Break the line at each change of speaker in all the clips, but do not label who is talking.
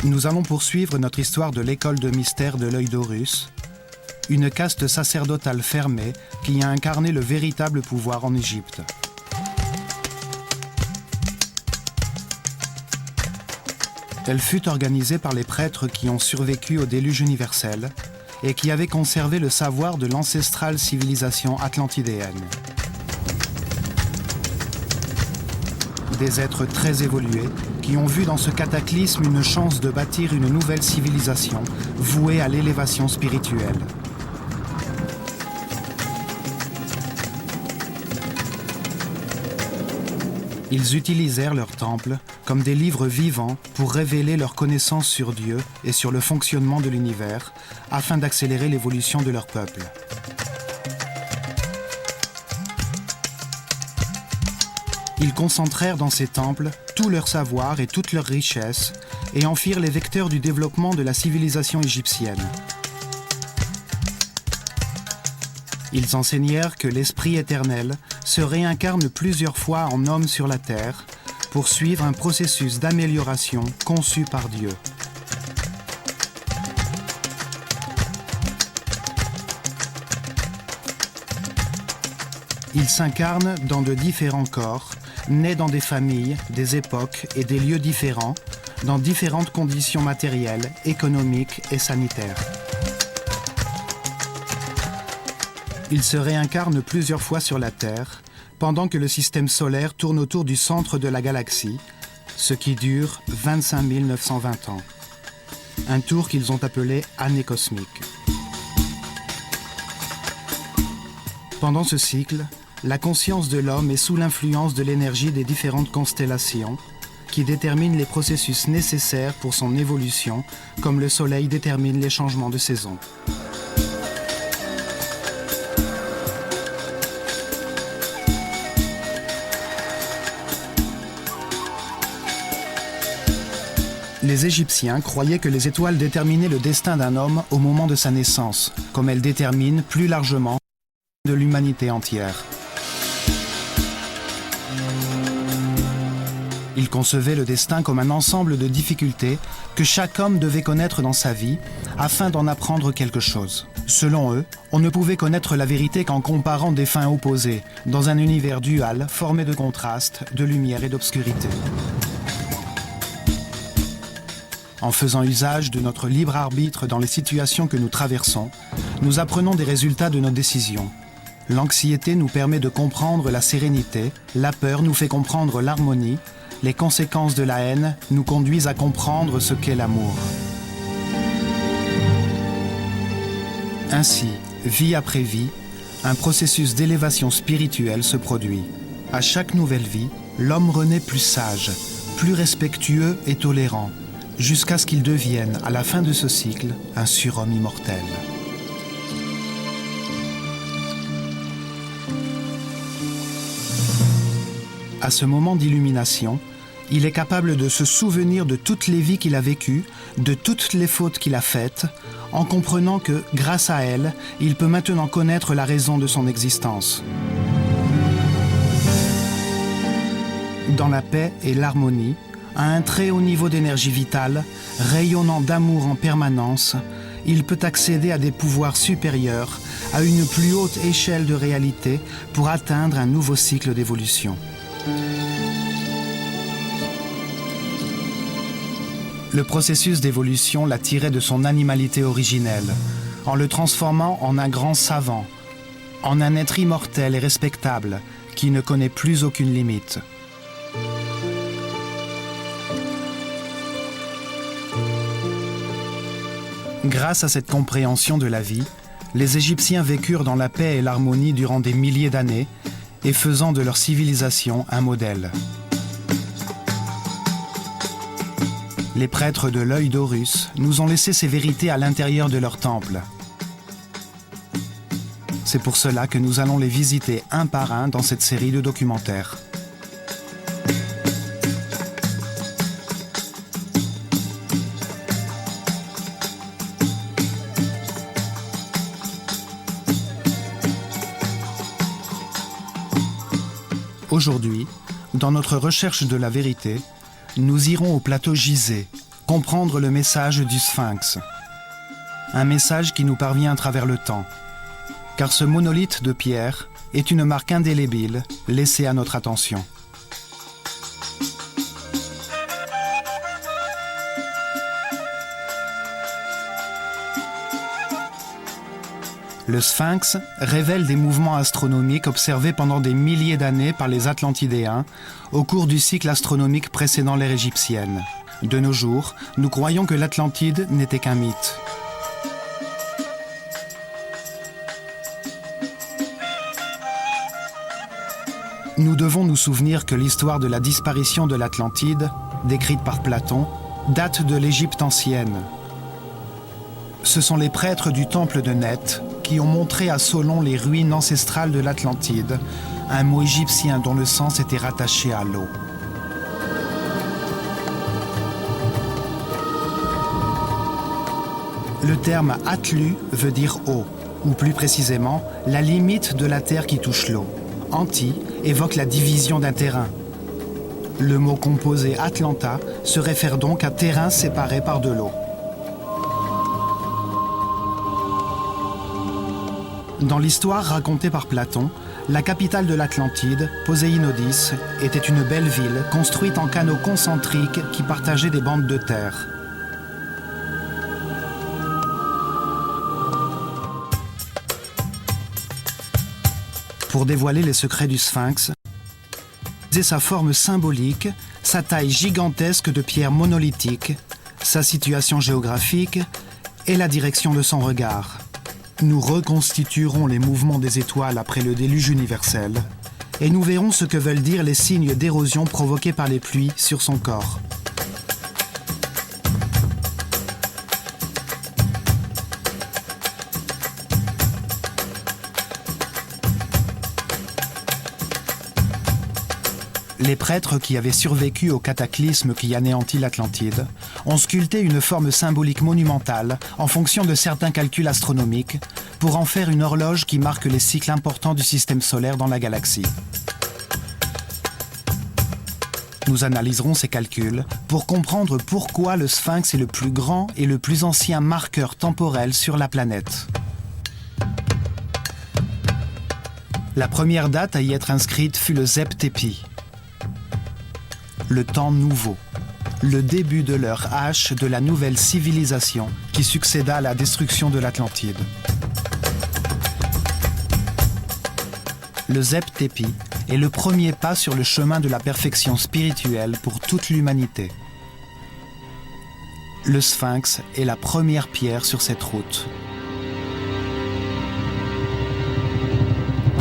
Nous allons poursuivre notre histoire de l'école de mystère de l'œil d'Horus, une caste sacerdotale fermée qui a incarné le véritable pouvoir en Égypte. Elle fut organisée par les prêtres qui ont survécu au déluge universel et qui avaient conservé le savoir de l'ancestrale civilisation atlantidéenne. Des êtres très évolués qui ont vu dans ce cataclysme une chance de bâtir une nouvelle civilisation vouée à l'élévation spirituelle. Ils utilisèrent leurs temples comme des livres vivants pour révéler leurs connaissances sur Dieu et sur le fonctionnement de l'univers, afin d'accélérer l'évolution de leur peuple. Ils concentrèrent dans ces temples tout leur savoir et toute leur richesse et en firent les vecteurs du développement de la civilisation égyptienne. Ils enseignèrent que l'Esprit éternel se réincarne plusieurs fois en homme sur la terre pour suivre un processus d'amélioration conçu par Dieu. Il s'incarne dans de différents corps, nés dans des familles, des époques et des lieux différents, dans différentes conditions matérielles, économiques et sanitaires. Il se réincarne plusieurs fois sur la Terre, pendant que le système solaire tourne autour du centre de la galaxie, ce qui dure 25 920 ans. Un tour qu'ils ont appelé année cosmique. Pendant ce cycle, la conscience de l'homme est sous l'influence de l'énergie des différentes constellations qui déterminent les processus nécessaires pour son évolution, comme le Soleil détermine les changements de saison. Les Égyptiens croyaient que les étoiles déterminaient le destin d'un homme au moment de sa naissance, comme elles déterminent plus largement de l'humanité entière. Ils concevaient le destin comme un ensemble de difficultés que chaque homme devait connaître dans sa vie afin d'en apprendre quelque chose. Selon eux, on ne pouvait connaître la vérité qu'en comparant des fins opposées, dans un univers dual formé de contrastes, de lumière et d'obscurité. En faisant usage de notre libre arbitre dans les situations que nous traversons, nous apprenons des résultats de nos décisions. L'anxiété nous permet de comprendre la sérénité, la peur nous fait comprendre l'harmonie, les conséquences de la haine nous conduisent à comprendre ce qu'est l'amour. Ainsi, vie après vie, un processus d'élévation spirituelle se produit. À chaque nouvelle vie, l'homme renaît plus sage, plus respectueux et tolérant, jusqu'à ce qu'il devienne, à la fin de ce cycle, un surhomme immortel. À ce moment d'illumination, il est capable de se souvenir de toutes les vies qu'il a vécues, de toutes les fautes qu'il a faites, en comprenant que, grâce à elles, il peut maintenant connaître la raison de son existence. Dans la paix et l'harmonie, à un très haut niveau d'énergie vitale, rayonnant d'amour en permanence, il peut accéder à des pouvoirs supérieurs, à une plus haute échelle de réalité pour atteindre un nouveau cycle d'évolution. Le processus d'évolution l'a tiré de son animalité originelle, en le transformant en un grand savant, en un être immortel et respectable qui ne connaît plus aucune limite. Grâce à cette compréhension de la vie, les Égyptiens vécurent dans la paix et l'harmonie durant des milliers d'années et faisant de leur civilisation un modèle. Les prêtres de l'œil d'Horus nous ont laissé ces vérités à l'intérieur de leur temple. C'est pour cela que nous allons les visiter un par un dans cette série de documentaires. Aujourd'hui, dans notre recherche de la vérité, nous irons au plateau Gizeh, comprendre le message du Sphinx. Un message qui nous parvient à travers le temps. Car ce monolithe de pierre est une marque indélébile laissée à notre attention. Le Sphinx révèle des mouvements astronomiques observés pendant des milliers d'années par les Atlantidéens au cours du cycle astronomique précédant l'ère égyptienne. De nos jours, nous croyons que l'Atlantide n'était qu'un mythe. Nous devons nous souvenir que l'histoire de la disparition de l'Atlantide, décrite par Platon, date de l'Égypte ancienne. Ce sont les prêtres du temple de Neth qui ont montré à Solon les ruines ancestrales de l'Atlantide, un mot égyptien dont le sens était rattaché à l'eau. Le terme Atlu veut dire eau, ou plus précisément, la limite de la terre qui touche l'eau. Anti évoque la division d'un terrain. Le mot composé Atlanta se réfère donc à terrain séparé par de l'eau. Dans l'histoire racontée par Platon, la capitale de l'Atlantide, Poséinodis, était une belle ville construite en canaux concentriques qui partageaient des bandes de terre. Pour dévoiler les secrets du Sphinx, sa forme symbolique, sa taille gigantesque de pierre monolithique, sa situation géographique et la direction de son regard. Nous reconstituerons les mouvements des étoiles après le déluge universel et nous verrons ce que veulent dire les signes d'érosion provoqués par les pluies sur son corps. Les prêtres qui avaient survécu au cataclysme qui anéantit l'Atlantide ont sculpté une forme symbolique monumentale en fonction de certains calculs astronomiques pour en faire une horloge qui marque les cycles importants du système solaire dans la galaxie. Nous analyserons ces calculs pour comprendre pourquoi le Sphinx est le plus grand et le plus ancien marqueur temporel sur la planète. La première date à y être inscrite fut le Zep Tepi. Le temps nouveau, le début de l'heure H de la nouvelle civilisation qui succéda à la destruction de l'Atlantide. Le Zep Tepi est le premier pas sur le chemin de la perfection spirituelle pour toute l'humanité. Le Sphinx est la première pierre sur cette route.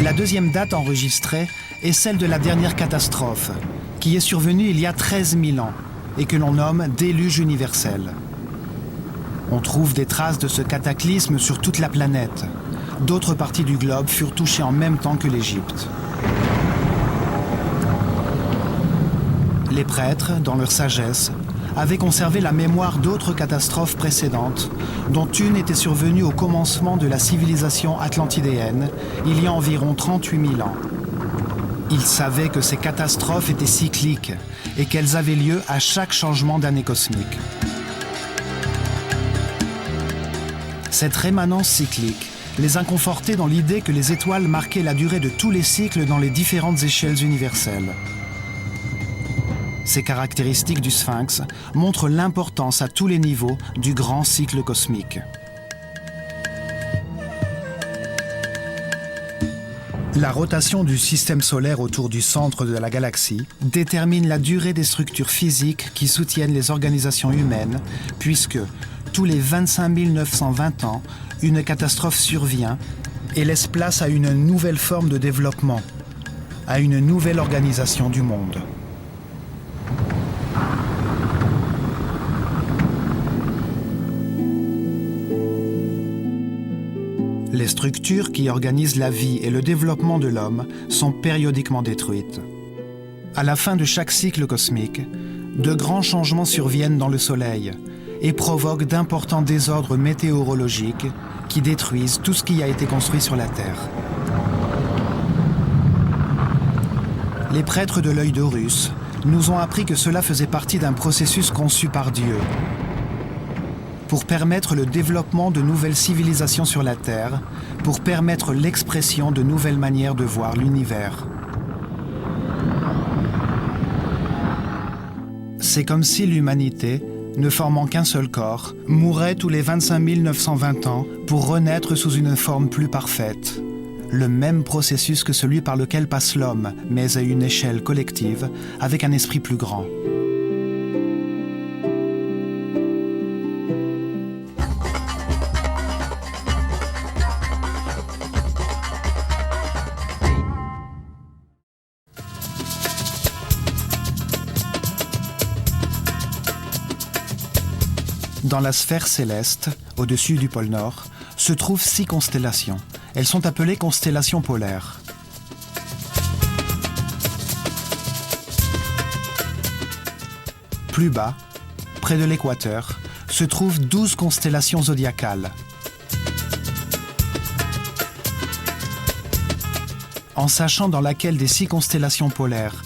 La deuxième date enregistrée est celle de la dernière catastrophe, qui est survenue il y a 13 000 ans et que l'on nomme déluge universel. On trouve des traces de ce cataclysme sur toute la planète. D'autres parties du globe furent touchées en même temps que l'Égypte. Les prêtres, dans leur sagesse, avaient conservé la mémoire d'autres catastrophes précédentes, dont une était survenue au commencement de la civilisation atlantidéenne, il y a environ 38 000 ans. Ils savaient que ces catastrophes étaient cycliques et qu'elles avaient lieu à chaque changement d'année cosmique. Cette rémanence cyclique les a confortés dans l'idée que les étoiles marquaient la durée de tous les cycles dans les différentes échelles universelles. Ces caractéristiques du Sphinx montrent l'importance à tous les niveaux du grand cycle cosmique. La rotation du système solaire autour du centre de la galaxie détermine la durée des structures physiques qui soutiennent les organisations humaines, puisque tous les 25 920 ans, une catastrophe survient et laisse place à une nouvelle forme de développement, à une nouvelle organisation du monde. Les structures qui organisent la vie et le développement de l'homme sont périodiquement détruites. À la fin de chaque cycle cosmique, de grands changements surviennent dans le Soleil et provoquent d'importants désordres météorologiques qui détruisent tout ce qui a été construit sur la Terre. Les prêtres de l'œil d'Horus nous ont appris que cela faisait partie d'un processus conçu par Dieu pour permettre le développement de nouvelles civilisations sur la Terre, pour permettre l'expression de nouvelles manières de voir l'univers. C'est comme si l'humanité, ne formant qu'un seul corps, mourait tous les 25 920 ans pour renaître sous une forme plus parfaite. Le même processus que celui par lequel passe l'homme, mais à une échelle collective, avec un esprit plus grand. Dans la sphère céleste, au-dessus du pôle Nord, se trouvent 6 constellations. Elles sont appelées constellations polaires. Plus bas, près de l'équateur, se trouvent 12 constellations zodiacales. En sachant dans laquelle des 6 constellations polaires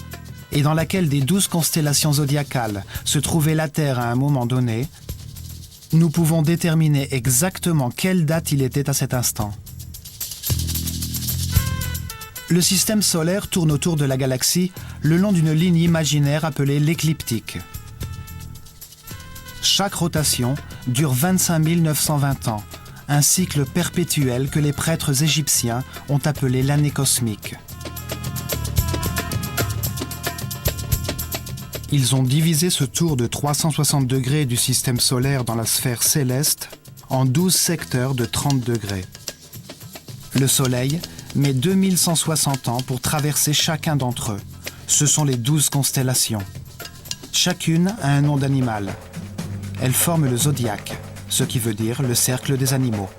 et dans laquelle des 12 constellations zodiacales se trouvait la Terre à un moment donné, nous pouvons déterminer exactement quelle date il était à cet instant. Le système solaire tourne autour de la galaxie le long d'une ligne imaginaire appelée l'écliptique. Chaque rotation dure 25 920 ans, un cycle perpétuel que les prêtres égyptiens ont appelé l'année cosmique. Ils ont divisé ce tour de 360 degrés du système solaire dans la sphère céleste en 12 secteurs de 30 degrés. Le Soleil met 2160 ans pour traverser chacun d'entre eux. Ce sont les 12 constellations. Chacune a un nom d'animal. Elles forment le zodiaque, ce qui veut dire le cercle des animaux.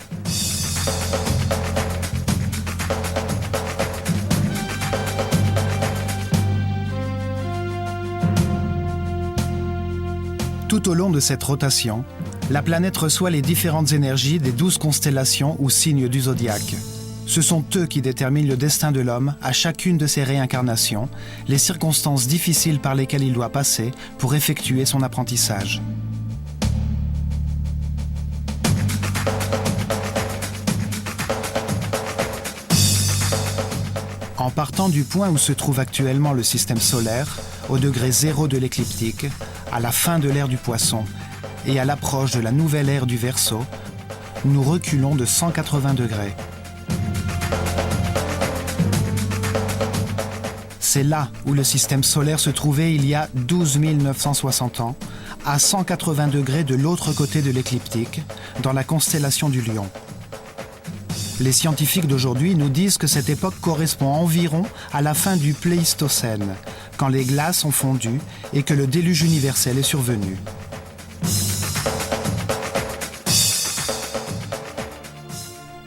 Tout au long de cette rotation, la planète reçoit les différentes énergies des 12 constellations ou signes du zodiaque. Ce sont eux qui déterminent le destin de l'homme à chacune de ses réincarnations, les circonstances difficiles par lesquelles il doit passer pour effectuer son apprentissage. En partant du point où se trouve actuellement le système solaire, au degré 0 de l'écliptique, à la fin de l'ère du Poisson et à l'approche de la nouvelle ère du Verseau, nous reculons de 180 degrés. C'est là où le système solaire se trouvait il y a 12 960 ans, à 180 degrés de l'autre côté de l'écliptique, dans la constellation du Lion. Les scientifiques d'aujourd'hui nous disent que cette époque correspond environ à la fin du Pléistocène, quand les glaces ont fondu et que le déluge universel est survenu.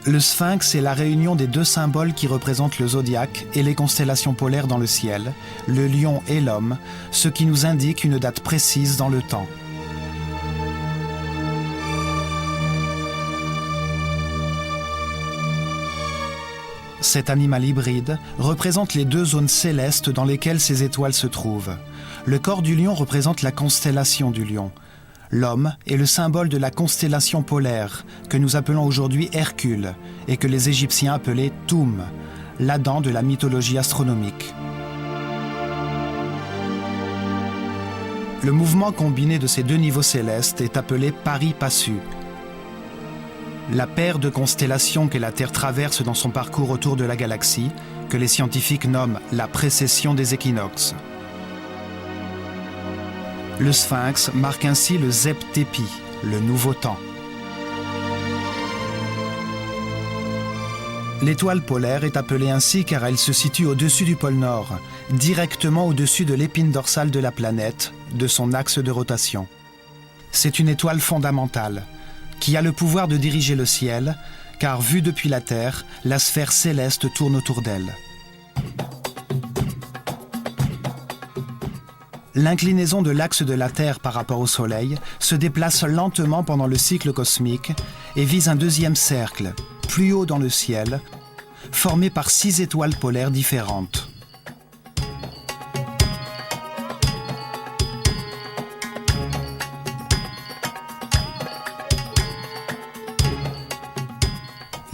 Le sphinx est la réunion des 2 symboles qui représentent le zodiaque et les constellations polaires dans le ciel, le lion et l'homme, ce qui nous indique une date précise dans le temps. Cet animal hybride représente les 2 zones célestes dans lesquelles ces étoiles se trouvent. Le corps du lion représente la constellation du lion. L'homme est le symbole de la constellation polaire, que nous appelons aujourd'hui Hercule, et que les Égyptiens appelaient Toum, l'Adam de la mythologie astronomique. Le mouvement combiné de ces 2 niveaux célestes est appelé pari-passu. La paire de constellations que la Terre traverse dans son parcours autour de la galaxie, que les scientifiques nomment la précession des équinoxes. Le sphinx marque ainsi le Zep-Tepi, le nouveau temps. L'étoile polaire est appelée ainsi car elle se situe au-dessus du pôle Nord, directement au-dessus de l'épine dorsale de la planète, de son axe de rotation. C'est une étoile fondamentale, qui a le pouvoir de diriger le ciel, car vue depuis la Terre, la sphère céleste tourne autour d'elle. L'inclinaison de l'axe de la Terre par rapport au Soleil se déplace lentement pendant le cycle cosmique et vise un 2e cercle, plus haut dans le ciel, formé par 6 étoiles polaires différentes.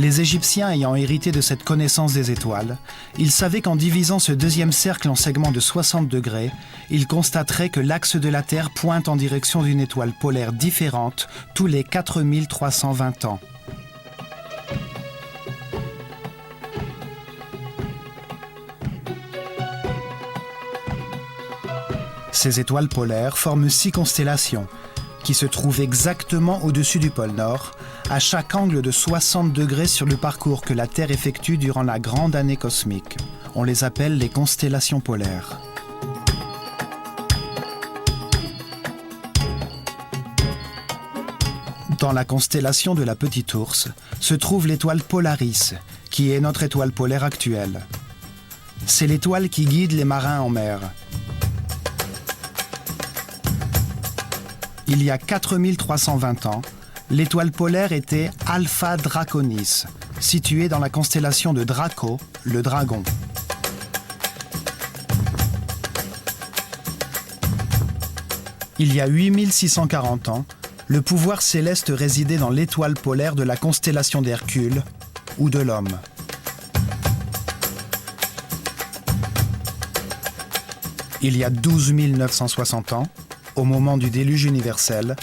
Les Égyptiens ayant hérité de cette connaissance des étoiles, ils savaient qu'en divisant ce deuxième cercle en segments de 60 degrés, ils constateraient que l'axe de la Terre pointe en direction d'une étoile polaire différente tous les 4320 ans. Ces étoiles polaires forment 6 constellations qui se trouvent exactement au-dessus du pôle Nord, à chaque angle de 60 degrés sur le parcours que la Terre effectue durant la grande année cosmique. On les appelle les constellations polaires. Dans la constellation de la Petite Ourse se trouve l'étoile Polaris, qui est notre étoile polaire actuelle. C'est l'étoile qui guide les marins en mer. Il y a 4320 ans, l'étoile polaire était Alpha Draconis, située dans la constellation de Draco, le dragon. Il y a 8640 ans, le pouvoir céleste résidait dans l'étoile polaire de la constellation d'Hercule ou de l'Homme. Il y a 12 960 ans, au moment du déluge universel,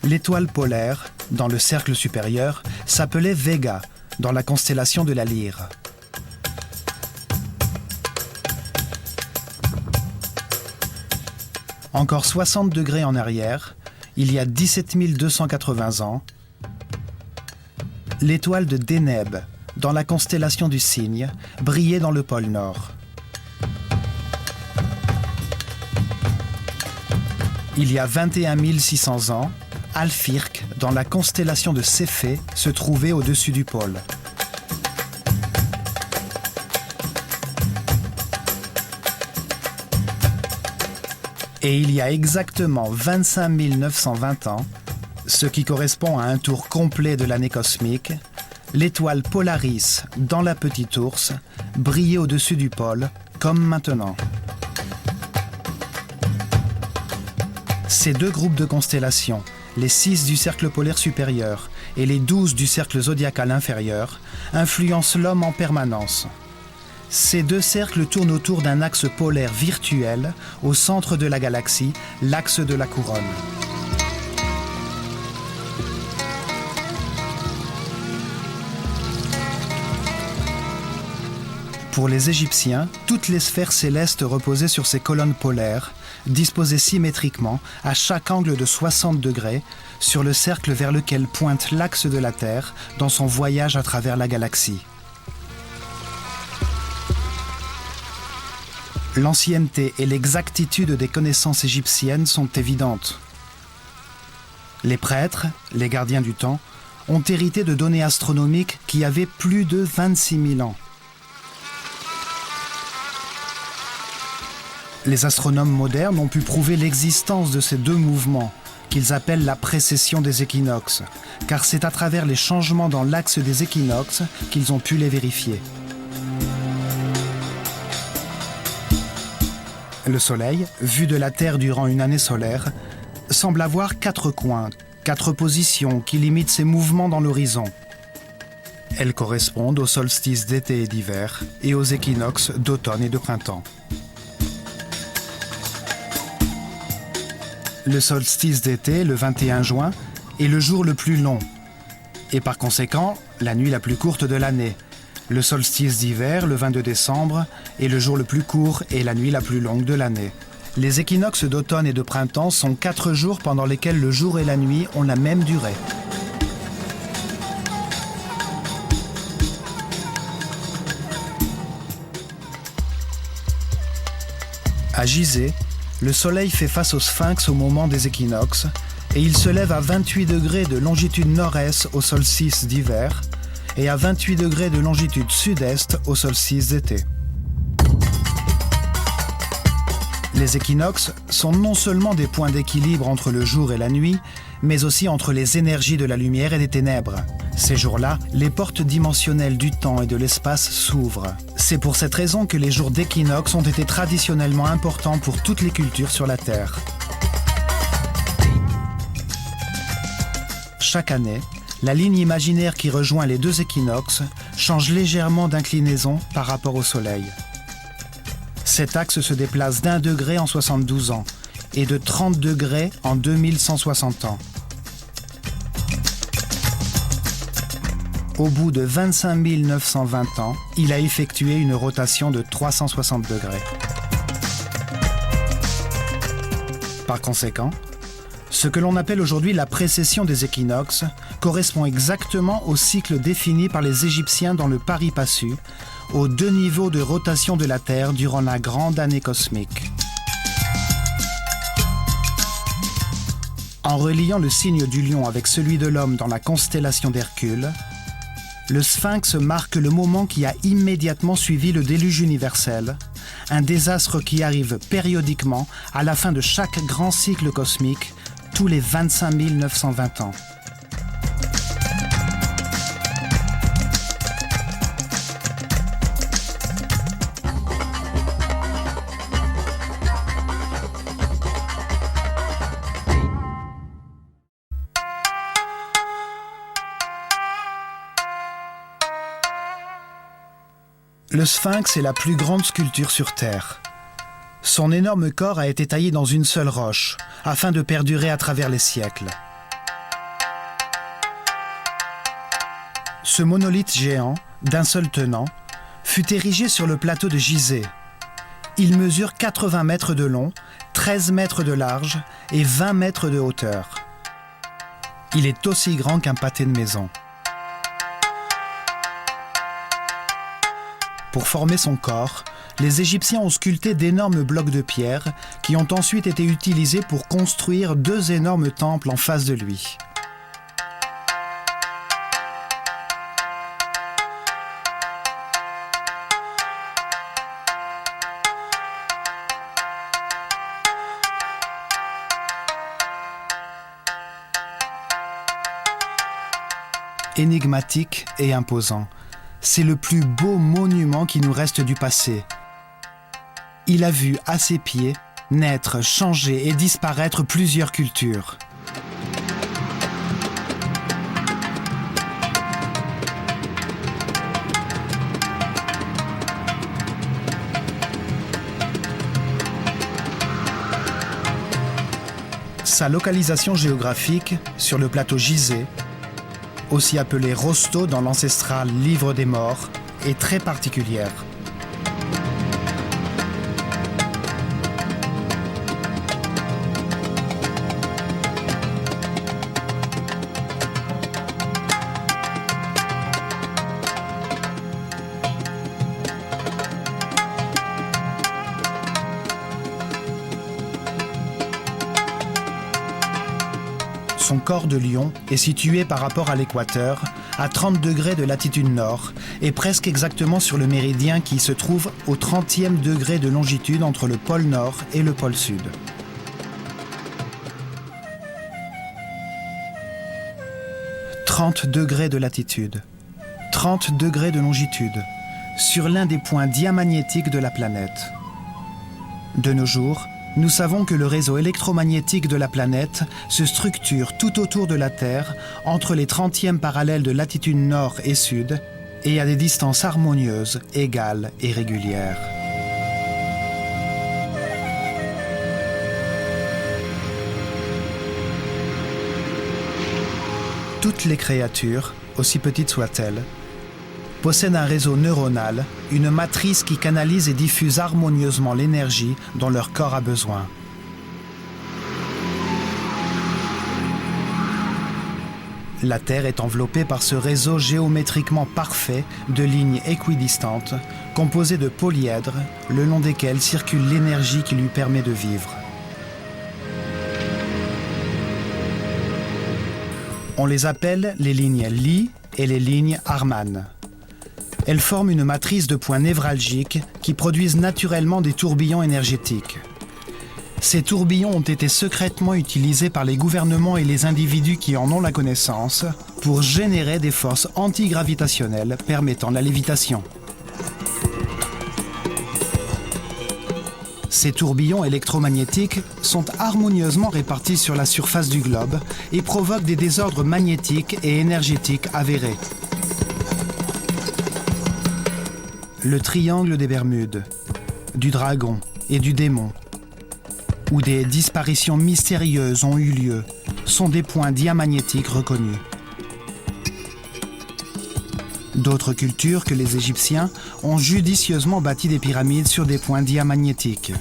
l'étoile polaire, dans le cercle supérieur, s'appelait Vega, dans la constellation de la Lyre. Encore 60 degrés en arrière, il y a 17 280 ans, l'étoile de Deneb, dans la constellation du Cygne, brillait dans le pôle Nord. Il y a 21 600 ans, Alphyrque, dans la constellation de Céphée, se trouvait au-dessus du pôle. Et il y a exactement 25 920 ans, ce qui correspond à un tour complet de l'année cosmique, l'étoile Polaris, dans la Petite Ourse, brillait au-dessus du pôle, comme maintenant. Ces deux groupes de constellations, les 6 du cercle polaire supérieur et les 12 du cercle zodiacal inférieur, influencent l'homme en permanence. Ces deux cercles tournent autour d'un axe polaire virtuel au centre de la galaxie, l'axe de la couronne. Pour les Égyptiens, toutes les sphères célestes reposaient sur ces colonnes polaires, disposées symétriquement à chaque angle de 60 degrés, sur le cercle vers lequel pointe l'axe de la Terre dans son voyage à travers la galaxie. L'ancienneté et l'exactitude des connaissances égyptiennes sont évidentes. Les prêtres, les gardiens du temps, ont hérité de données astronomiques qui avaient plus de 26 000 ans. Les astronomes modernes ont pu prouver l'existence de ces deux mouvements, qu'ils appellent la précession des équinoxes, car c'est à travers les changements dans l'axe des équinoxes qu'ils ont pu les vérifier. Le Soleil, vu de la Terre durant une année solaire, semble avoir 4 coins, 4 positions qui limitent ses mouvements dans l'horizon. Elles correspondent aux solstices d'été et d'hiver et aux équinoxes d'automne et de printemps. Le solstice d'été, le 21 juin, est le jour le plus long, et par conséquent, la nuit la plus courte de l'année. Le solstice d'hiver, le 22 décembre, est le jour le plus court et la nuit la plus longue de l'année. Les équinoxes d'automne et de printemps sont 4 jours pendant lesquels le jour et la nuit ont la même durée. À Gizeh, le Soleil fait face au Sphinx au moment des équinoxes et il se lève à 28 degrés de longitude nord-est au solstice d'hiver et à 28 degrés de longitude sud-est au solstice d'été. Les équinoxes sont non seulement des points d'équilibre entre le jour et la nuit, mais aussi entre les énergies de la lumière et des ténèbres. Ces jours-là, les portes dimensionnelles du temps et de l'espace s'ouvrent. C'est pour cette raison que les jours d'équinoxe ont été traditionnellement importants pour toutes les cultures sur la Terre. Chaque année, la ligne imaginaire qui rejoint les deux équinoxes change légèrement d'inclinaison par rapport au Soleil. Cet axe se déplace d'1 degré en 72 ans et de 30 degrés en 2160 ans. Au bout de 25 920 ans, il a effectué une rotation de 360 degrés. Par conséquent, ce que l'on appelle aujourd'hui la précession des équinoxes correspond exactement au cycle défini par les Égyptiens dans le pari passu, aux 2 niveaux de rotation de la Terre durant la grande année cosmique. En reliant le signe du lion avec celui de l'homme dans la constellation d'Hercule, le Sphinx marque le moment qui a immédiatement suivi le déluge universel, un désastre qui arrive périodiquement à la fin de chaque grand cycle cosmique, tous les 25 920 ans. Le Sphinx est la plus grande sculpture sur Terre. Son énorme corps a été taillé dans une seule roche, afin de perdurer à travers les siècles. Ce monolithe géant, d'un seul tenant, fut érigé sur le plateau de Gizeh. Il mesure 80 mètres de long, 13 mètres de large et 20 mètres de hauteur. Il est aussi grand qu'un pâté de maison. Pour former son corps, les Égyptiens ont sculpté d'énormes blocs de pierre qui ont ensuite été utilisés pour construire 2 énormes temples en face de lui. Énigmatique et imposant, c'est le plus beau monument qui nous reste du passé. Il a vu à ses pieds naître, changer et disparaître plusieurs cultures. Sa localisation géographique sur le plateau Gizeh, aussi appelé Rosto dans l'ancestral Livre des Morts, est très particulière. Son corps de lion est situé par rapport à l'équateur, à 30 degrés de latitude nord, et presque exactement sur le méridien qui se trouve au 30e degré de longitude entre le pôle nord et le pôle sud. « 30 degrés de latitude, 30 degrés de longitude, sur l'un des points diamagnétiques de la planète. De nos jours, nous savons que le réseau électromagnétique de la planète se structure tout autour de la Terre, entre les 30e parallèles de latitude nord et sud, et à des distances harmonieuses, égales et régulières. Toutes les créatures, aussi petites soient-elles, possèdent un réseau neuronal, une matrice qui canalise et diffuse harmonieusement l'énergie dont leur corps a besoin. La Terre est enveloppée par ce réseau géométriquement parfait de lignes équidistantes, composées de polyèdres, le long desquels circule l'énergie qui lui permet de vivre. On les appelle les lignes Lie et les lignes Harman. Elles forment une matrice de points névralgiques qui produisent naturellement des tourbillons énergétiques. Ces tourbillons ont été secrètement utilisés par les gouvernements et les individus qui en ont la connaissance pour générer des forces antigravitationnelles permettant la lévitation. Ces tourbillons électromagnétiques sont harmonieusement répartis sur la surface du globe et provoquent des désordres magnétiques et énergétiques avérés. Le triangle des Bermudes, du dragon et du démon, où des disparitions mystérieuses ont eu lieu, sont des points diamagnétiques reconnus. D'autres cultures que les Égyptiens ont judicieusement bâti des pyramides sur des points diamagnétiques.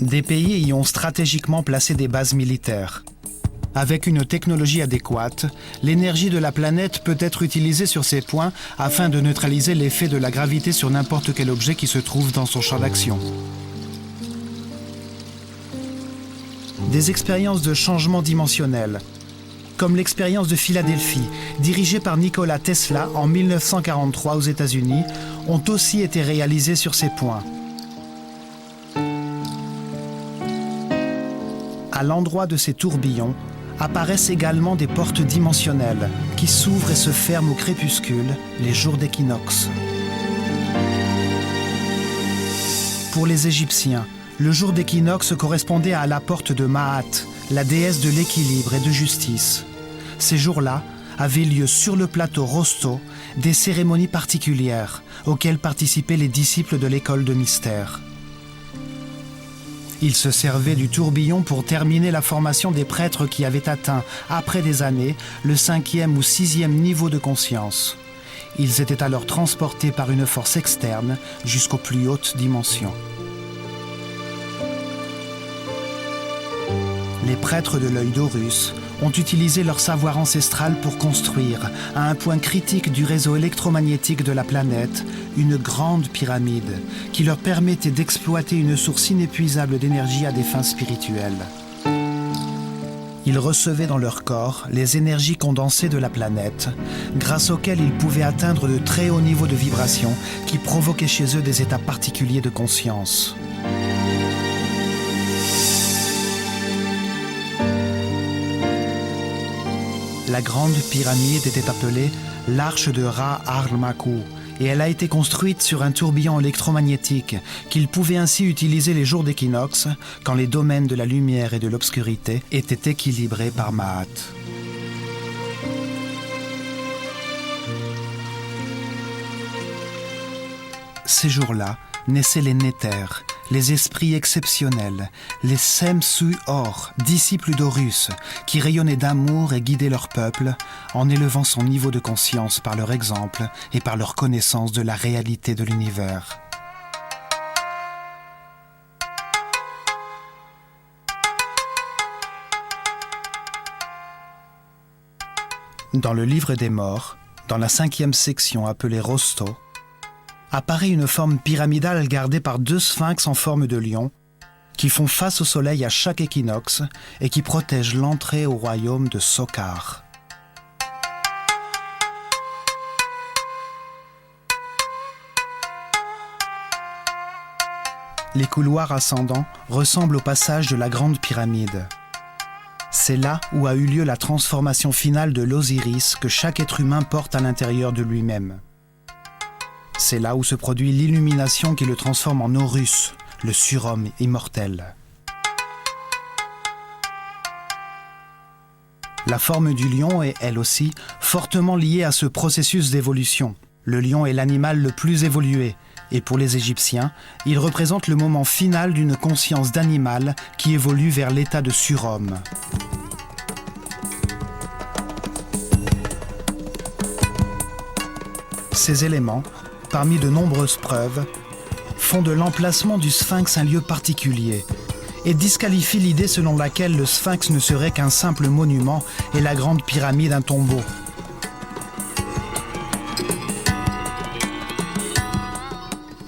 Des pays y ont stratégiquement placé des bases militaires. Avec une technologie adéquate, l'énergie de la planète peut être utilisée sur ces points afin de neutraliser l'effet de la gravité sur n'importe quel objet qui se trouve dans son champ d'action. Des expériences de changement dimensionnel, comme l'expérience de Philadelphie, dirigée par Nikola Tesla en 1943 aux États-Unis, ont aussi été réalisées sur ces points. À l'endroit de ces tourbillons, apparaissent également des portes dimensionnelles qui s'ouvrent et se ferment au crépuscule, les jours d'équinoxe. Pour les Égyptiens, le jour d'équinoxe correspondait à la porte de Maat, la déesse de l'équilibre et de justice. Ces jours-là avaient lieu sur le plateau Rosto des cérémonies particulières auxquelles participaient les disciples de l'école de mystère. Ils se servaient du tourbillon pour terminer la formation des prêtres qui avaient atteint, après des années, le 5e ou 6e niveau de conscience. Ils étaient alors transportés par une force externe jusqu'aux plus hautes dimensions. Les prêtres de l'œil d'Horus ont utilisé leur savoir ancestral pour construire, à un point critique du réseau électromagnétique de la planète, une grande pyramide qui leur permettait d'exploiter une source inépuisable d'énergie à des fins spirituelles. Ils recevaient dans leur corps les énergies condensées de la planète, grâce auxquelles ils pouvaient atteindre de très hauts niveaux de vibration qui provoquaient chez eux des états particuliers de conscience. La grande pyramide était appelée l'arche de Ra-Armakou et elle a été construite sur un tourbillon électromagnétique qu'il pouvait ainsi utiliser les jours d'équinoxe quand les domaines de la lumière et de l'obscurité étaient équilibrés par Maat. Ces jours-là naissaient les Néthers, les esprits exceptionnels, les Semsu-Or, disciples d'Horus, qui rayonnaient d'amour et guidaient leur peuple en élevant son niveau de conscience par leur exemple et par leur connaissance de la réalité de l'univers. Dans le livre des morts, dans la 5e section appelée Rosto, apparaît une forme pyramidale gardée par 2 sphinx en forme de lion qui font face au soleil à chaque équinoxe et qui protègent l'entrée au royaume de Sokar. Les couloirs ascendants ressemblent au passage de la grande pyramide. C'est là où a eu lieu la transformation finale de l'Osiris que chaque être humain porte à l'intérieur de lui-même. C'est là où se produit l'illumination qui le transforme en Horus, le surhomme immortel. La forme du lion est, elle aussi, fortement liée à ce processus d'évolution. Le lion est l'animal le plus évolué, et pour les Égyptiens, il représente le moment final d'une conscience d'animal qui évolue vers l'état de surhomme. Ces éléments, parmi de nombreuses preuves, font de l'emplacement du sphinx un lieu particulier et disqualifient l'idée selon laquelle le sphinx ne serait qu'un simple monument et la grande pyramide un tombeau.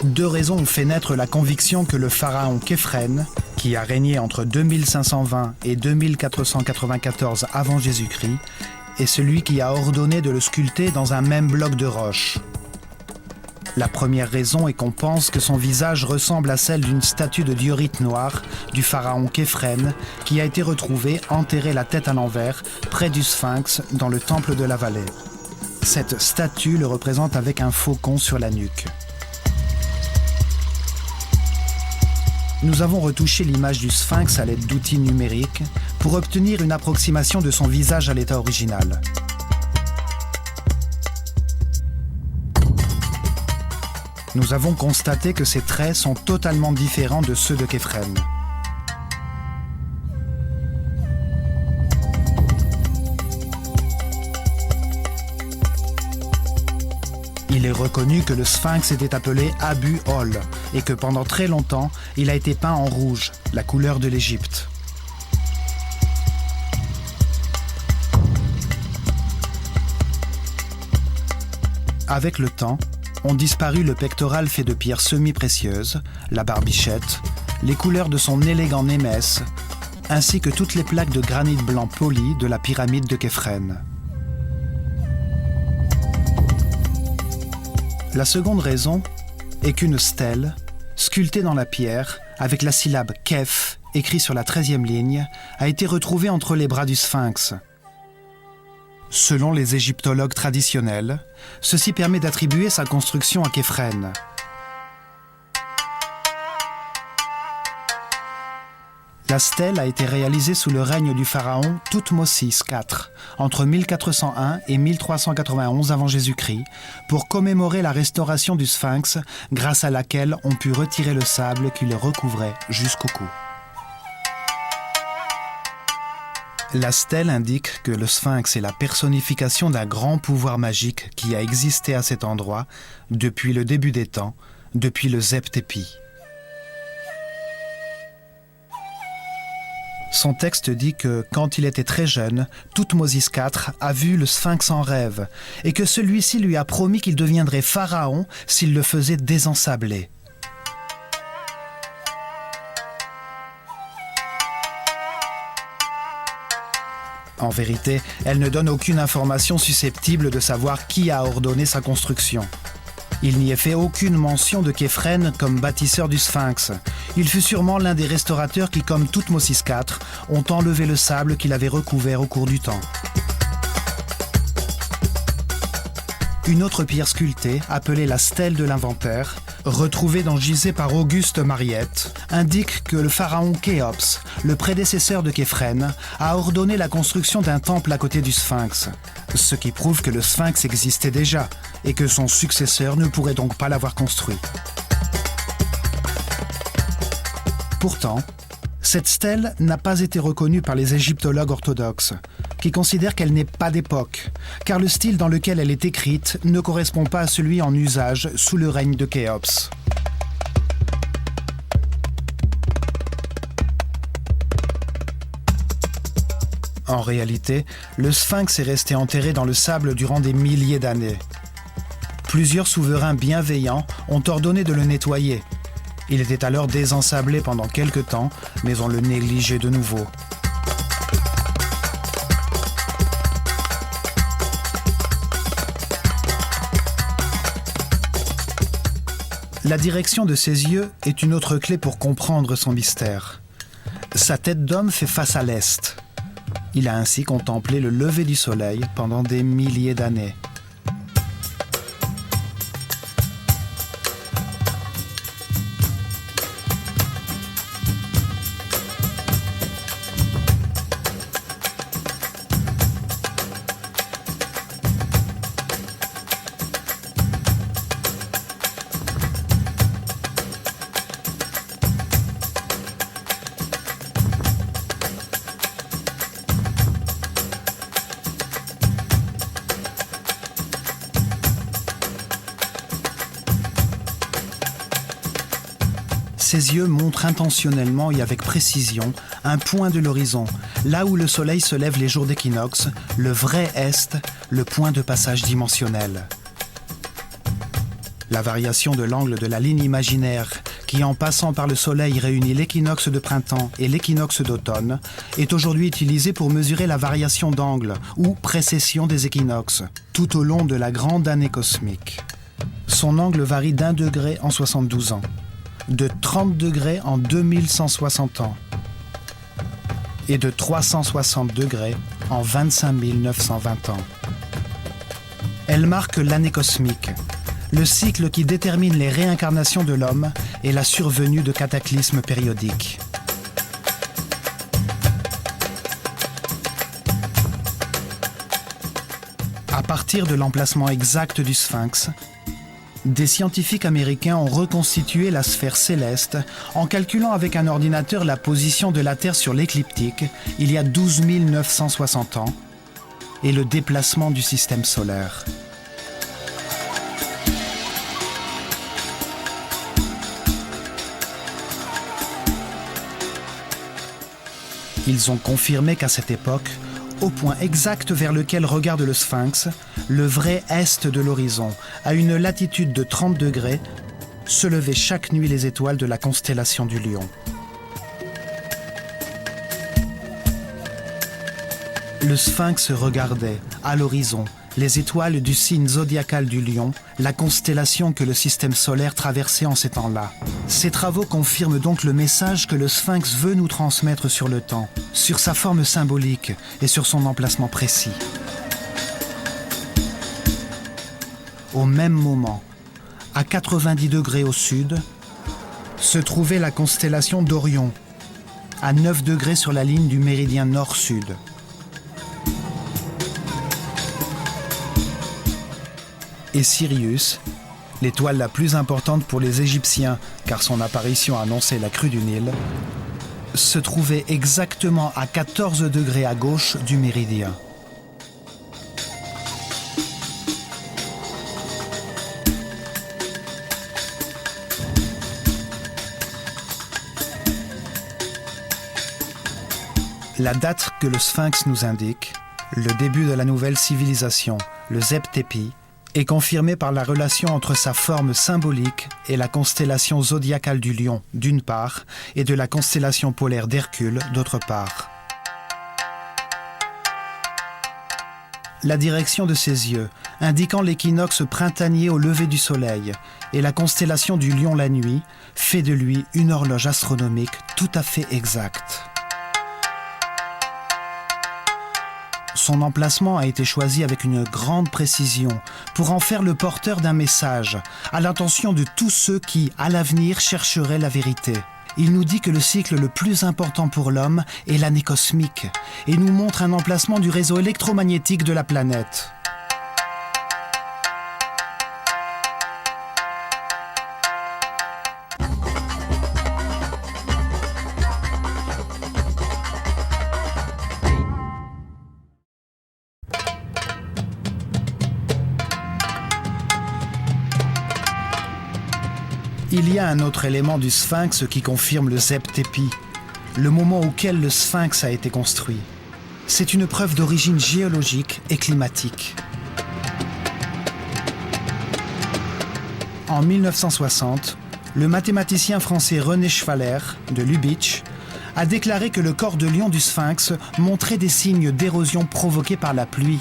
Deux raisons ont fait naître la conviction que le pharaon Képhren, qui a régné entre 2520 et 2494 avant Jésus-Christ, est celui qui a ordonné de le sculpter dans un même bloc de roche. La première raison est qu'on pense que son visage ressemble à celle d'une statue de diorite noire du pharaon Képhren qui a été retrouvée enterrée la tête à l'envers près du sphinx dans le temple de la vallée. Cette statue le représente avec un faucon sur la nuque. Nous avons retouché l'image du sphinx à l'aide d'outils numériques pour obtenir une approximation de son visage à l'état original. Nous avons constaté que ses traits sont totalement différents de ceux de Khéphren. Il est reconnu que le sphinx était appelé Abu-Ol et que pendant très longtemps, il a été peint en rouge, la couleur de l'Égypte. Avec le temps, ont disparu le pectoral fait de pierres semi-précieuses, la barbichette, les couleurs de son élégant némès, ainsi que toutes les plaques de granit blanc poli de la pyramide de Khéphren. La seconde raison est qu'une stèle, sculptée dans la pierre, avec la syllabe « Kef » écrit sur la 13e ligne, a été retrouvée entre les bras du sphinx. Selon les égyptologues traditionnels, ceci permet d'attribuer sa construction à Khéphren. La stèle a été réalisée sous le règne du pharaon Thoutmôsis IV, entre 1401 et 1391 avant Jésus-Christ, pour commémorer la restauration du sphinx, grâce à laquelle on put retirer le sable qui le recouvrait jusqu'au cou. La stèle indique que le sphinx est la personnification d'un grand pouvoir magique qui a existé à cet endroit depuis le début des temps, depuis le Zep-Tépi. Son texte dit que, quand il était très jeune, Thoutmôsis IV a vu le sphinx en rêve et que celui-ci lui a promis qu'il deviendrait pharaon s'il le faisait désensabler. En vérité, elle ne donne aucune information susceptible de savoir qui a ordonné sa construction. Il n'y est fait aucune mention de Khéphren comme bâtisseur du sphinx. Il fut sûrement l'un des restaurateurs qui, comme Thoutmôsis IV, ont enlevé le sable qu'il avait recouvert au cours du temps. Une autre pierre sculptée, appelée la stèle de l'inventaire, retrouvée dans Gizeh par Auguste Mariette, indique que le pharaon Khéops, le prédécesseur de Khéphren, a ordonné la construction d'un temple à côté du sphinx, ce qui prouve que le sphinx existait déjà et que son successeur ne pourrait donc pas l'avoir construit. Pourtant, cette stèle n'a pas été reconnue par les égyptologues orthodoxes, qui considèrent qu'elle n'est pas d'époque, car le style dans lequel elle est écrite ne correspond pas à celui en usage sous le règne de Khéops. En réalité, le sphinx est resté enterré dans le sable durant des milliers d'années. Plusieurs souverains bienveillants ont ordonné de le nettoyer. Il était alors désensablé pendant quelque temps, mais on le négligeait de nouveau. La direction de ses yeux est une autre clé pour comprendre son mystère. Sa tête d'homme fait face à l'est. Il a ainsi contemplé le lever du soleil pendant des milliers d'années. Ses yeux montrent intentionnellement et avec précision un point de l'horizon, là où le soleil se lève les jours d'équinoxe, le vrai est, le point de passage dimensionnel. La variation de l'angle de la ligne imaginaire qui, en passant par le soleil, réunit l'équinoxe de printemps et l'équinoxe d'automne, est aujourd'hui utilisée pour mesurer la variation d'angle ou précession des équinoxes, tout au long de la grande année cosmique. Son angle varie d'1 degré en 72 ans. De 30 degrés en 2160 ans et de 360 degrés en 25 920 ans. Elle marque l'année cosmique, le cycle qui détermine les réincarnations de l'homme et la survenue de cataclysmes périodiques. À partir de l'emplacement exact du Sphinx, des scientifiques américains ont reconstitué la sphère céleste en calculant avec un ordinateur la position de la Terre sur l'écliptique il y a 12 960 ans et le déplacement du système solaire. Ils ont confirmé qu'à cette époque, au point exact vers lequel regarde le Sphinx, le vrai est de l'horizon, à une latitude de 30 degrés, se levaient chaque nuit les étoiles de la constellation du Lion. Le Sphinx regardait, à l'horizon, les étoiles du signe zodiacal du Lion, la constellation que le système solaire traversait en ces temps-là. Ces travaux confirment donc le message que le Sphinx veut nous transmettre sur le temps, sur sa forme symbolique et sur son emplacement précis. Au même moment, à 90 degrés au sud, se trouvait la constellation d'Orion, à 9 degrés sur la ligne du méridien nord-sud. Et Sirius, l'étoile la plus importante pour les Égyptiens, car son apparition annonçait la crue du Nil, se trouvait exactement à 14 degrés à gauche du méridien. La date que le Sphinx nous indique, le début de la nouvelle civilisation, le Zep-Tepi, est confirmée par la relation entre sa forme symbolique et la constellation zodiacale du Lion, d'une part, et de la constellation polaire d'Hercule, d'autre part. La direction de ses yeux, indiquant l'équinoxe printanier au lever du soleil, et la constellation du Lion la nuit, fait de lui une horloge astronomique tout à fait exacte. Son emplacement a été choisi avec une grande précision pour en faire le porteur d'un message à l'intention de tous ceux qui, à l'avenir, chercheraient la vérité. Il nous dit que le cycle le plus important pour l'homme est l'année cosmique et nous montre un emplacement du réseau électromagnétique de la planète. Il y a un autre élément du Sphinx qui confirme le Zep-Tepi, le moment auquel le Sphinx a été construit. C'est une preuve d'origine géologique et climatique. En 1960, le mathématicien français René Schwaller, de Lubitsch, a déclaré que le corps de lion du Sphinx montrait des signes d'érosion provoqués par la pluie.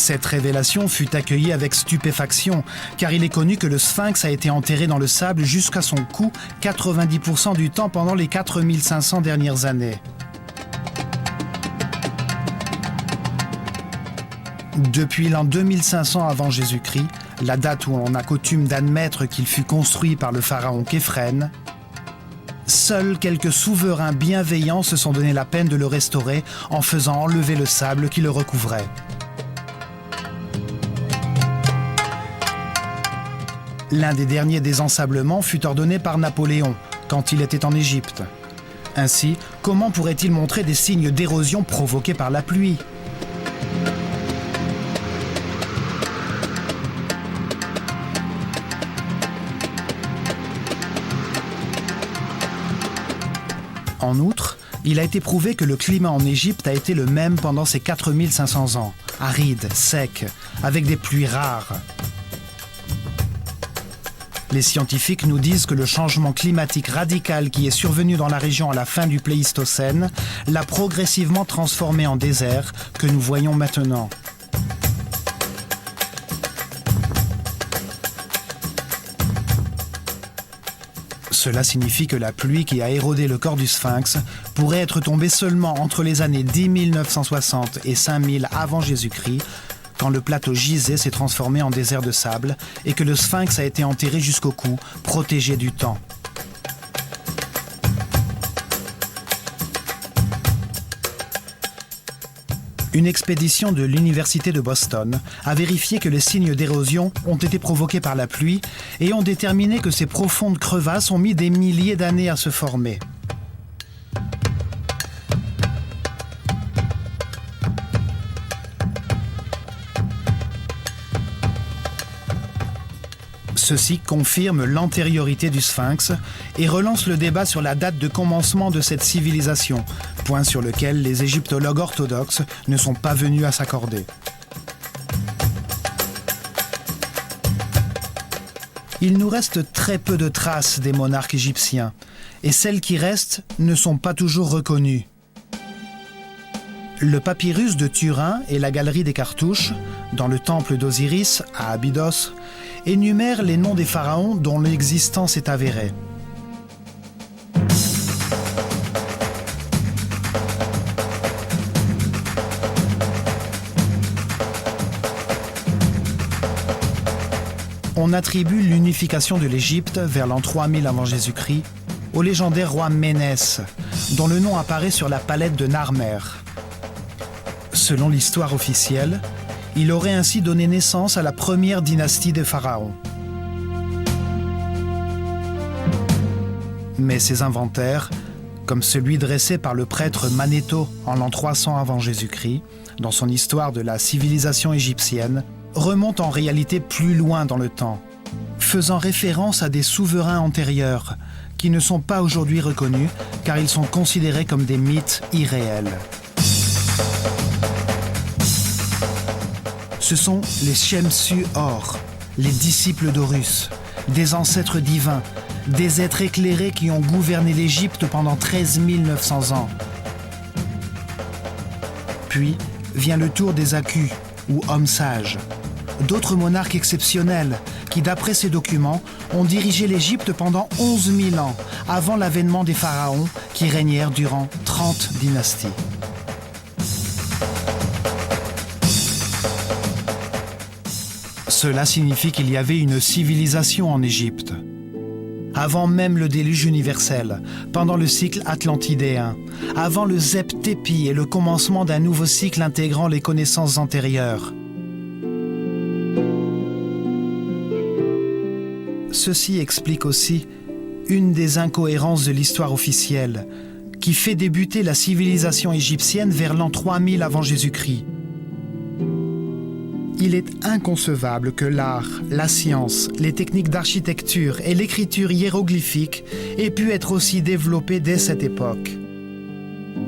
Cette révélation fut accueillie avec stupéfaction, car il est connu que le Sphinx a été enterré dans le sable jusqu'à son cou 90% du temps pendant les 4500 dernières années. Depuis l'an 2500 avant Jésus-Christ, la date où on a coutume d'admettre qu'il fut construit par le pharaon Képhren, seuls quelques souverains bienveillants se sont donné la peine de le restaurer en faisant enlever le sable qui le recouvrait. L'un des derniers désensablements fut ordonné par Napoléon, quand il était en Égypte. Ainsi, comment pourrait-il montrer des signes d'érosion provoqués par la pluie ? En outre, il a été prouvé que le climat en Égypte a été le même pendant ces 4500 ans, aride, sec, avec des pluies rares. Les scientifiques nous disent que le changement climatique radical qui est survenu dans la région à la fin du Pléistocène l'a progressivement transformé en désert que nous voyons maintenant. Cela signifie que la pluie qui a érodé le corps du Sphinx pourrait être tombée seulement entre les années 10 960 et 5000 avant Jésus-Christ, quand le plateau Gizeh s'est transformé en désert de sable et que le Sphinx a été enterré jusqu'au cou, protégé du temps. Une expédition de l'Université de Boston a vérifié que les signes d'érosion ont été provoqués par la pluie et ont déterminé que ces profondes crevasses ont mis des milliers d'années à se former. Ceci confirme l'antériorité du Sphinx et relance le débat sur la date de commencement de cette civilisation, point sur lequel les égyptologues orthodoxes ne sont pas venus à s'accorder. Il nous reste très peu de traces des monarques égyptiens, et celles qui restent ne sont pas toujours reconnues. Le papyrus de Turin et la galerie des cartouches, dans le temple d'Osiris, à Abydos, énumèrent les noms des pharaons dont l'existence est avérée. On attribue l'unification de l'Égypte vers l'an 3000 avant Jésus-Christ au légendaire roi Ménès, dont le nom apparaît sur la palette de Narmer. Selon l'histoire officielle, il aurait ainsi donné naissance à la première dynastie des pharaons. Mais ces inventaires, comme celui dressé par le prêtre Manetho en l'an 300 avant Jésus-Christ, dans son histoire de la civilisation égyptienne, remontent en réalité plus loin dans le temps, faisant référence à des souverains antérieurs qui ne sont pas aujourd'hui reconnus car ils sont considérés comme des mythes irréels. Ce sont les Shemsu-Hor, les disciples d'Horus, des ancêtres divins, des êtres éclairés qui ont gouverné l'Égypte pendant 13 900 ans. Puis vient le tour des Akus, ou hommes sages, d'autres monarques exceptionnels qui, d'après ces documents, ont dirigé l'Égypte pendant 11 000 ans, avant l'avènement des pharaons qui régnèrent durant 30 dynasties. Cela signifie qu'il y avait une civilisation en Égypte. Avant même le déluge universel, pendant le cycle atlantidéen, avant le Zep-Tépi et le commencement d'un nouveau cycle intégrant les connaissances antérieures. Ceci explique aussi une des incohérences de l'histoire officielle, qui fait débuter la civilisation égyptienne vers l'an 3000 avant Jésus-Christ. Il est inconcevable que l'art, la science, les techniques d'architecture et l'écriture hiéroglyphique aient pu être aussi développées dès cette époque.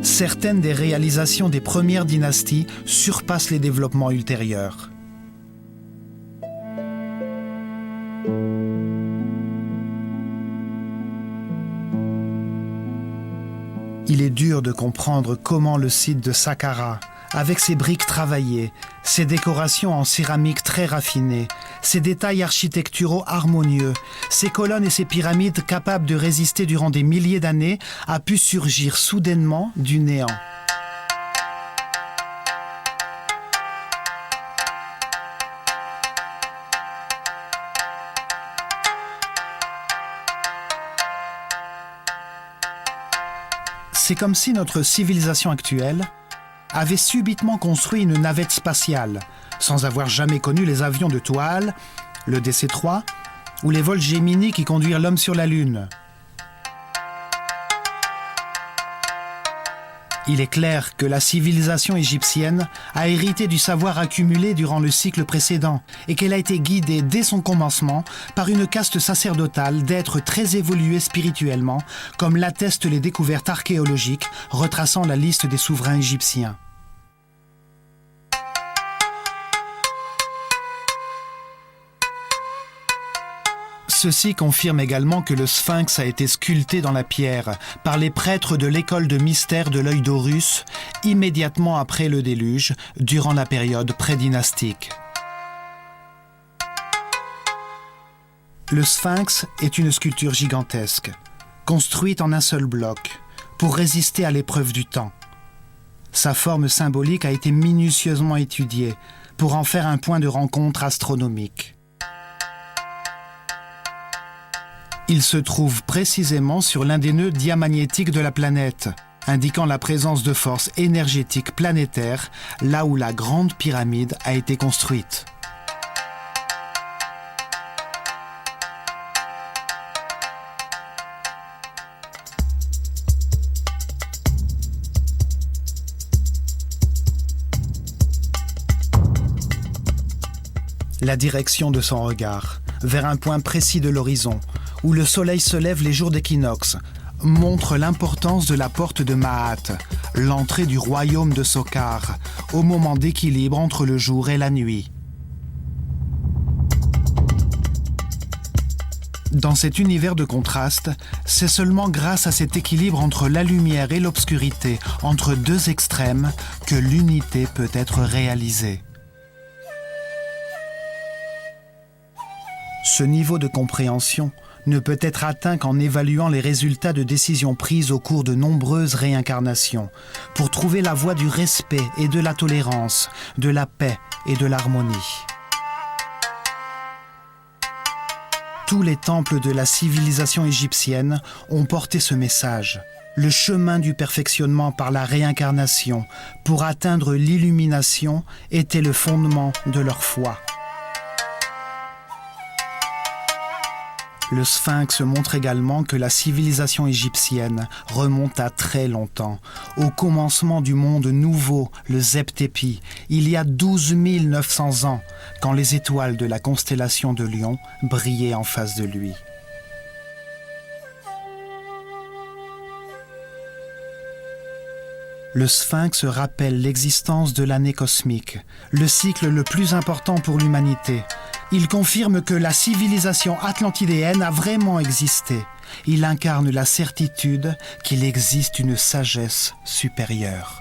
Certaines des réalisations des premières dynasties surpassent les développements ultérieurs. Il est dur de comprendre comment le site de Saqqara, avec ses briques travaillées, ses décorations en céramique très raffinées, ses détails architecturaux harmonieux, ses colonnes et ses pyramides capables de résister durant des milliers d'années, a pu surgir soudainement du néant. C'est comme si notre civilisation actuelle avait subitement construit une navette spatiale, sans avoir jamais connu les avions de toile, le DC-3 ou les vols Gemini qui conduisent l'homme sur la Lune. Il est clair que la civilisation égyptienne a hérité du savoir accumulé durant le cycle précédent et qu'elle a été guidée dès son commencement par une caste sacerdotale d'êtres très évolués spirituellement, comme l'attestent les découvertes archéologiques retraçant la liste des souverains égyptiens. Ceci confirme également que le Sphinx a été sculpté dans la pierre par les prêtres de l'école de mystère de l'œil d'Horus immédiatement après le déluge, durant la période prédynastique. Le Sphinx est une sculpture gigantesque, construite en un seul bloc, pour résister à l'épreuve du temps. Sa forme symbolique a été minutieusement étudiée pour en faire un point de rencontre astronomique. Il se trouve précisément sur l'un des nœuds diamagnétiques de la planète, indiquant la présence de forces énergétiques planétaires là où la Grande Pyramide a été construite. La direction de son regard, vers un point précis de l'horizon, où le soleil se lève les jours d'équinoxe, montre l'importance de la porte de Maat, l'entrée du royaume de Sokar, au moment d'équilibre entre le jour et la nuit. Dans cet univers de contraste, c'est seulement grâce à cet équilibre entre la lumière et l'obscurité, entre deux extrêmes, que l'unité peut être réalisée. Ce niveau de compréhension ne peut être atteint qu'en évaluant les résultats de décisions prises au cours de nombreuses réincarnations, pour trouver la voie du respect et de la tolérance, de la paix et de l'harmonie. Tous les temples de la civilisation égyptienne ont porté ce message, le chemin du perfectionnement par la réincarnation pour atteindre l'illumination était le fondement de leur foi. Le Sphinx montre également que la civilisation égyptienne remonte à très longtemps, au commencement du monde nouveau, le Zep-Tepi, il y a 12 900 ans, quand les étoiles de la constellation de Lion brillaient en face de lui. Le Sphinx rappelle l'existence de l'année cosmique, le cycle le plus important pour l'humanité. Il confirme que la civilisation atlantidéenne a vraiment existé. Il incarne la certitude qu'il existe une sagesse supérieure.